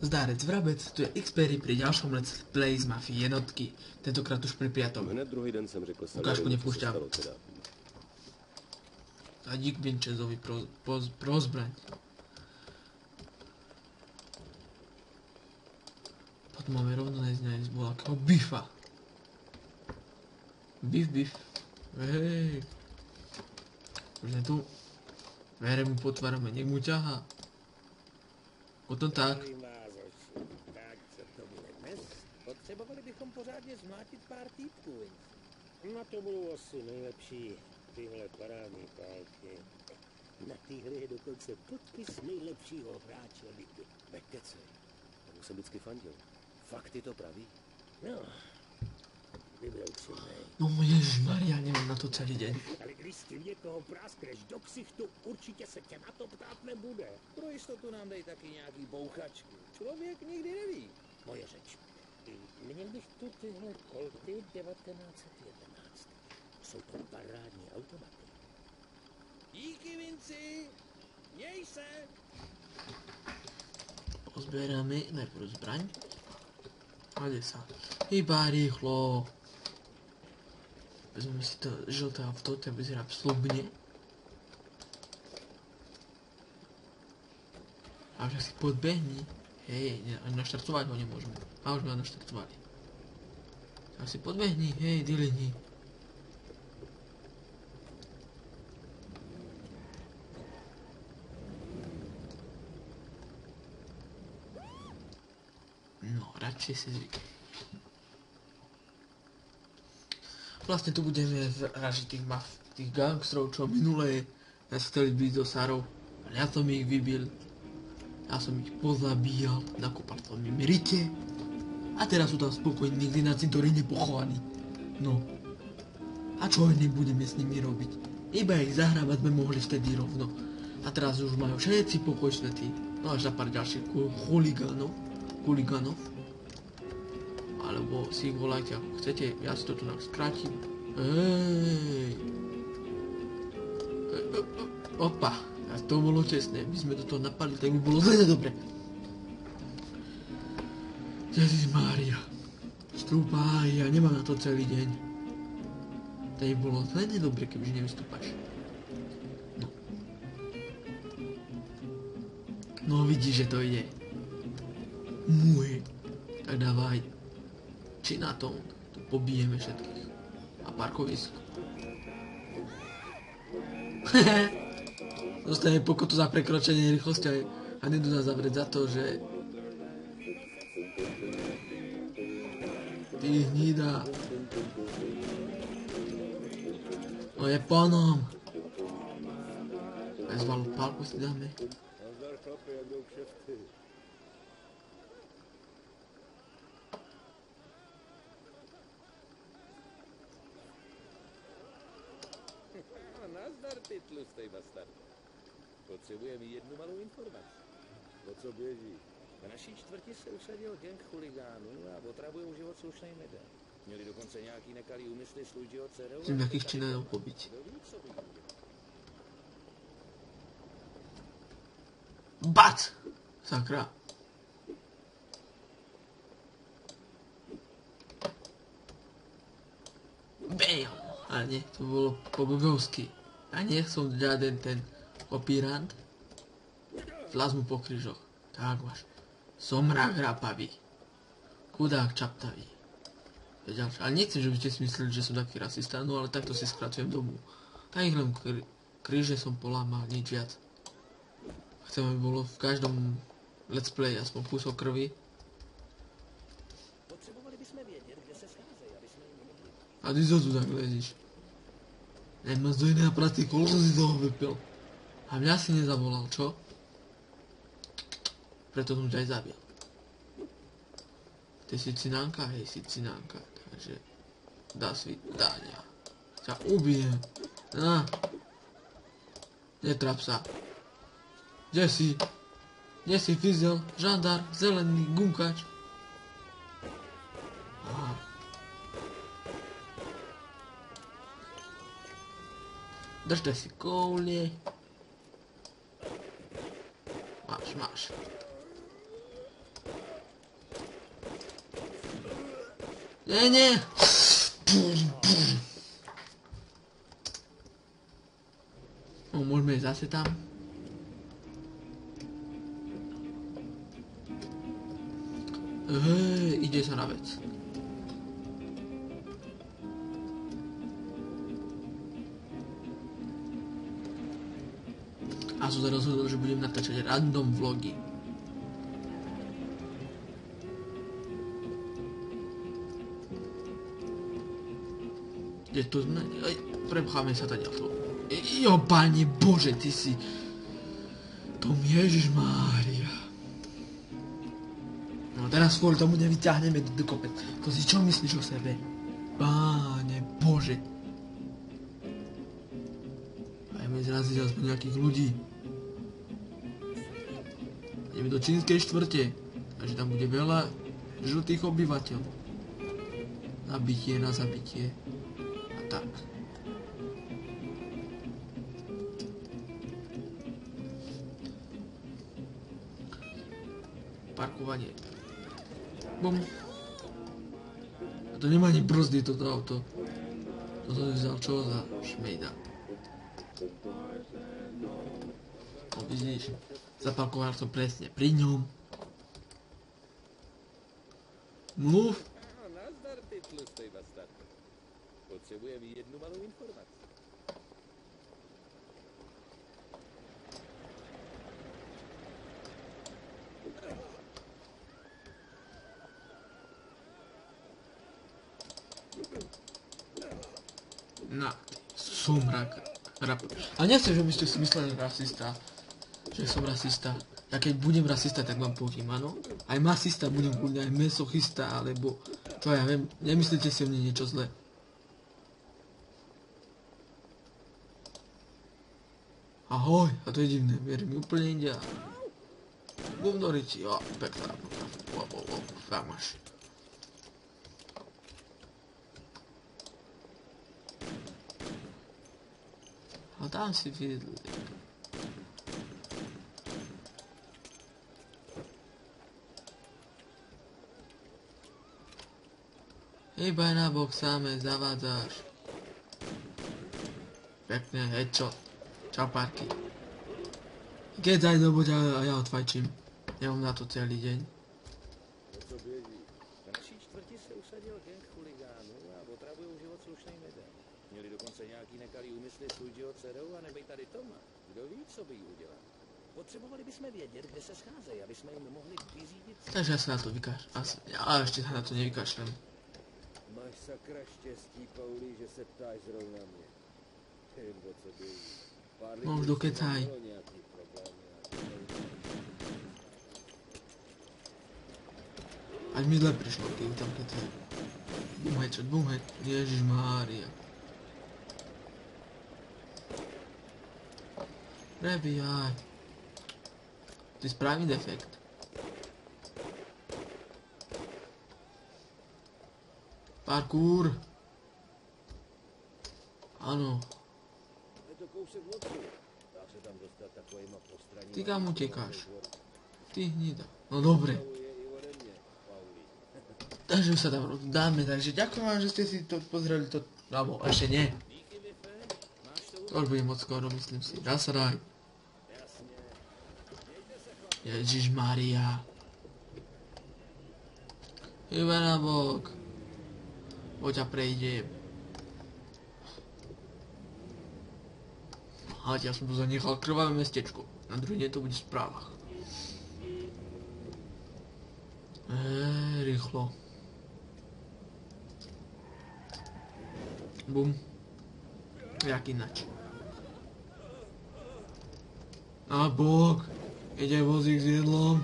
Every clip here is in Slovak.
Zdárec Vrabec, tu je Xpery pri ďalšom Let's Play z Mafii jednotky. Tentokrát už pri priatom. Hned druhý den jsem řekl Ukážku Salvadoru, co se nepúšťam. stalo teda. A dík Vincenzovi pro zbraň. Potom máme rovno nájsť voľakého Biffa. Biff. Hej. Už je tu. Vere mu potvárame, nech mu ťahá. Potom tak. Tak co to bude dnes? Potřebovali bychom pořádně zmlátit pár týpků. Na to budou asi nejlepší tyhle parádní pálky. Na té hry je dokonce podpis nejlepšího hráče ligy. Nekecej. Tomu jsem vždycky fandil. Fakt je to pravý? No, kdyby byl upřímnej. No ježišmaria, neviem na to celý deň. Ale když s tím někoho práskneš do ksichtu, určitě se tě na to ptát nebude. Pro jistotu nám dej taky nějaký bouchačky. Člověk nikdy neví. Moje řeč. Měl bych tu tyhle kolty 1911. Jsou to parádní automaty. Díky, Vinci! Měj se! Pozbierame najprv zbraň. A ide sa. Iba rýchlo. Vezmeme si to žlté auto, to vyzerá slubne. A však si podbehni. Hej, naštartovať ho nemôžeme. A už sme ho naštartovali. Tak si podbehni, hej, dilini. No, radšej si zvyknem. Vlastne tu budeme vražiť tých gangstrov, čo minulé nás chceli byť do Sarov. Ale ja som ich vybil. Ja som ich pozabíjal, nakopal som im rite. A teraz sú tam spokojní, nikdy na cintoríne pochovaní. No. A čo nebudeme s nimi robiť? Iba ich zahrávať sme mohli vtedy rovno. A teraz už majú všetci pokoj svätý. No až na pár ďalších chuligánov. Alebo si ich volajte ako chcete, ja si to tu skrátim. Opa, a to bolo čestné, by sme do toho napadli, tak by bolo zle dobre. Ježišmária, stúpaj, ja nemám na to celý deň. To by bolo zle dobre, kebyže nevystúpaš. No. No vidíš, že to ide. Môj. Tak dávaj. Či na tom, tu pobijeme všetkých. A parkovisko. Dostane pokutu za prekročenie rýchlosti a nedú nás zavrieť za to, že... Ty hnída. No je pánom. Aj zvalú pálku si dáme. Nazdar chlapi, jak jdou kšefty. Nazdar, ty tlustej bastard. Potřebujeme jednu malou informaci. O co běží? V naší čtvrti se usadil gang chuligánů a otravují život slušným lidem. Měli dokonce nějaký nekalý úmysly s Luigiho dcerou. Chcem nejakých činov pobiť. Kdo ví, co by jim dělal. Bac! Sakra. Bam! Ale nie, to bolo po gogovsky. A nie som žiaden ten opírant. Zlaz mu po kryžoch. Tak máš. Somrak rapavý. Chudák čaptavý. Ale nechcem, že by ste si mysleli, že som taký rasista, no ale takto si skracujem domu. Tak ich len kríže som polámal, nič viac. Chcem, aby bolo v každom let's play aspoň kúsok krvi. Potřebovali bychom vědět, kde se scházejí, aby jsme jim mohli. A ty co tu tak lezíš? Nemáš do iného práci, koľko si toho vypil? A mňa si nezavolal, čo? Preto som ťa aj zabil. Ty si cinánka? Hej, si cinánka. Takže dá svidania. Ťa ubijem. Na. Netrap sa. Kde si? Kde si, Fizel? Žandár, zelený, gumkač. Aha. Držte si koule. Máš. Nie. No, môžeme ísť zase tam. Ide sa na vec. A som sa rozhodol, že budem natáčať random vlogy. Kde tu sme? Prepcháme sa tady to. Jo, Pane Bože, ty si... Tom Ježišmária. No teraz kvôli tomu nevyťahneme do kopec. To si čo myslíš o sebe? Páne Bože. Dajme zraziť aspoň nejakých ľudí. Ideme do čínskej štvrte. Takže tam bude veľa žltých obyvateľov. Nabitie na zabitie. A tak. Parkovanie. Bum. A to nemá ani brzdy toto auto. To som vzal čo za šmejda. No vidíš, zaparkoval som presne pri ňom. Mluv. Nazdar, ty tlustej bastard. Potřebujem jednu malou informaci. Na, sumrak. A nechcem, že by ste si mysleli rasista. Že som rasista. Ja keď budem rasista, tak vám poviem, áno. Aj masista budem kľudne, aj mesochista, alebo... Čo ja viem, nemyslíte si o mne niečo zlé. Ahoj, a to je divné, verím úplne inde. Bumnorici, jo, pekná. Fakt máš. A tam si videli. Hýbaj na bok, sáme zavádzaš. Pekne, headshot. Čau, parky. Keď zaj do boď a ja odfajčím. Nemám na to celý deň. Co běží? V naší čtvrti se usadil gang chuligánů a otravují život slušným lidem. Měli dokonce nějaký nekalý úmysly s Luigiho dcerou a nebej tady Toma. Kdo ví, co by jí udělal. Potřebovali bychom vědět, kde se scházejí, aby jsme jim mohli vyřídit... Takže ja sa na to vykáš. Ale ešte sa na to nevykašlem. Máš sakra štěstí, Pauli, že se ptáš zrovna mě. Jen o co běží. Pár lidí No už dokecaj. mělo nějaký problémy. Až mi zle prišlo, keď tam kecaj. Bum head. Ježišmária. Prebíjaj. To je správny defekt. Parkour. Áno. Je to kousek odtud. Dá se tam dostat takovýma postraním. Ty kam utekáš? Ty hnida. No dobre. Je i ode mě, Pauli. Takže už sa tam dáme, takže ďakujem vám, že ste si to pozreli, to, alebo ešte nie. To už bude moc skoro, myslím si. Dá sa daj. Ježišmária. Iba na bok. Poď a prejdem. A ja som tu zanechal krvavé mestečko. Na druhý deň to bude v správach. Rýchlo. Bum. Jak inač. Na bok. Ide vozík s jedlom.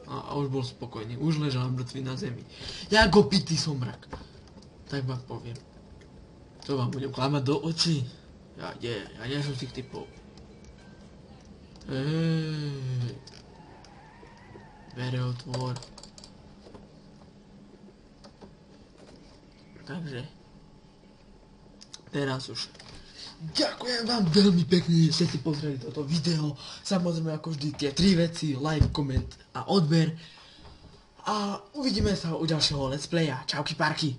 A už bol spokojný. Už ležal mŕtvý na zemi. Jak opitý somrak. Tak vám poviem. To vám budem klamať do očí. Ja nie som z tých typov. Vere otvor. Takže. Teraz už. Ďakujem vám veľmi pekne, že ste si pozreli toto video. Samozrejme ako vždy tie 3 veci, like, koment a odber. A uvidíme sa u ďalšieho let's playa. Čauky parky.